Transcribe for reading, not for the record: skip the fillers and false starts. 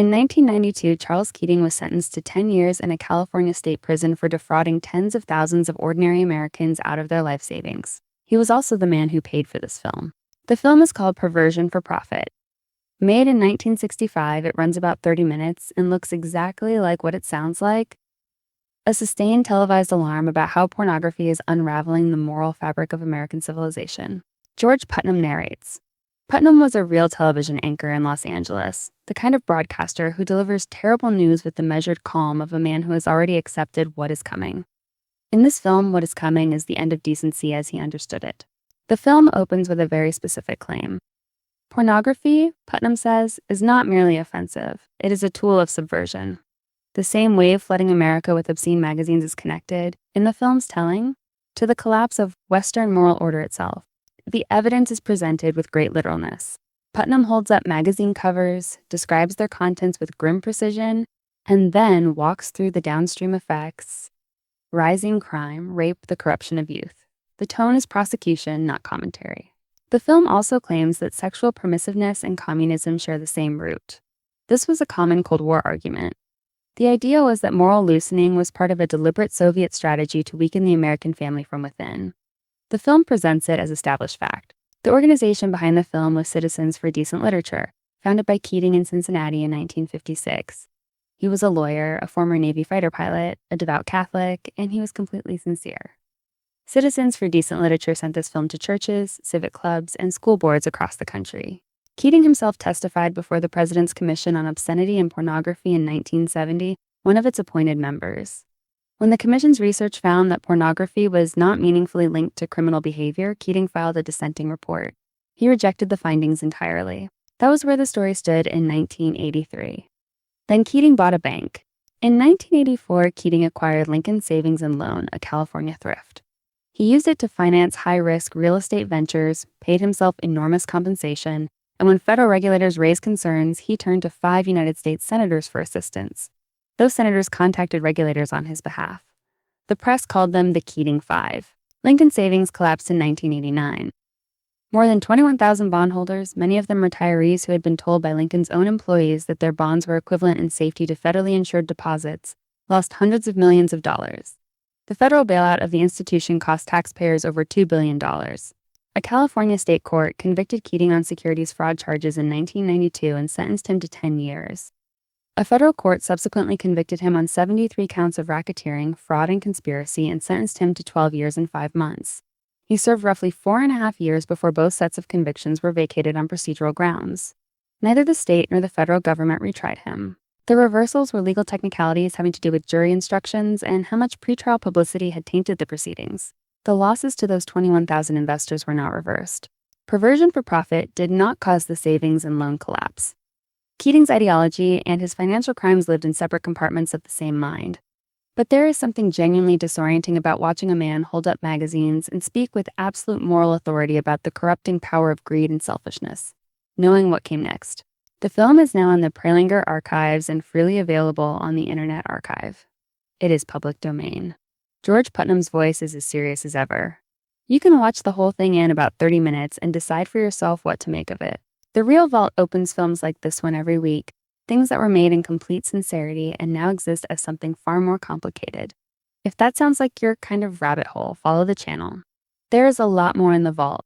In 1992, Charles Keating was sentenced to 10 years in a California state prison for defrauding tens of thousands of ordinary Americans out of their life savings. He was also the man who paid for this film. The film is called Perversion for Profit. Made in 1965, it runs about 30 minutes and looks exactly like what it sounds like: a sustained televised alarm about how pornography is unraveling the moral fabric of American civilization. George Putnam narrates. Putnam was a real television anchor in Los Angeles, the kind of broadcaster who delivers terrible news with the measured calm of a man who has already accepted what is coming. In this film, what is coming is the end of decency as he understood it. The film opens with a very specific claim. Pornography, Putnam says, is not merely offensive. It is a tool of subversion. The same wave flooding America with obscene magazines is connected, in the film's telling, to the collapse of Western moral order itself. The evidence is presented with great literalness. Putnam holds up magazine covers, describes their contents with grim precision, and then walks through the downstream effects: rising crime, rape, the corruption of youth. The tone is prosecution, not commentary. The film also claims that sexual permissiveness and communism share the same root. This was a common Cold War argument. The idea was that moral loosening was part of a deliberate Soviet strategy to weaken the American family from within. The film presents it as established fact. The organization behind the film was Citizens for Decent Literature, founded by Keating in Cincinnati in 1956. He was a lawyer, a former Navy fighter pilot, a devout Catholic, and he was completely sincere. Citizens for Decent Literature sent this film to churches, civic clubs, and school boards across the country. Keating himself testified before the President's Commission on Obscenity and Pornography in 1970, one of its appointed members. When the commission's research found that pornography was not meaningfully linked to criminal behavior, Keating filed a dissenting report. He rejected the findings entirely. That was where the story stood in 1983. Then Keating bought a bank. In 1984, Keating acquired Lincoln Savings and Loan, a California thrift. He used it to finance high-risk real estate ventures, paid himself enormous compensation, and when federal regulators raised concerns, he turned to 5 United States senators for assistance. Those senators contacted regulators on his behalf. The press called them the Keating Five. Lincoln Savings collapsed in 1989. More than 21,000 bondholders, many of them retirees who had been told by Lincoln's own employees that their bonds were equivalent in safety to federally insured deposits, lost hundreds of millions of dollars. The federal bailout of the institution cost taxpayers over $2 billion. A California state court convicted Keating on securities fraud charges in 1992 and sentenced him to 10 years. A federal court subsequently convicted him on 73 counts of racketeering, fraud, and conspiracy and sentenced him to 12 years and 5 months. He served roughly 4.5 years before both sets of convictions were vacated on procedural grounds. Neither the state nor the federal government retried him. The reversals were legal technicalities having to do with jury instructions and how much pretrial publicity had tainted the proceedings. The losses to those 21,000 investors were not reversed. Perversion for profit did not cause the savings and loan collapse. Keating's ideology and his financial crimes lived in separate compartments of the same mind. But there is something genuinely disorienting about watching a man hold up magazines and speak with absolute moral authority about the corrupting power of greed and selfishness, knowing what came next. The film is now in the prelingerarchives and freely available on the Internet Archive. It is public domain. George Putnam's voice is as serious as ever. You can watch the whole thing in about 30 minutes and decide for yourself what to make of it. The Real Vault opens films like this one every week, things that were made in complete sincerity and now exist as something far more complicated. If that sounds like your kind of rabbit hole, follow the channel. There is a lot more in the vault.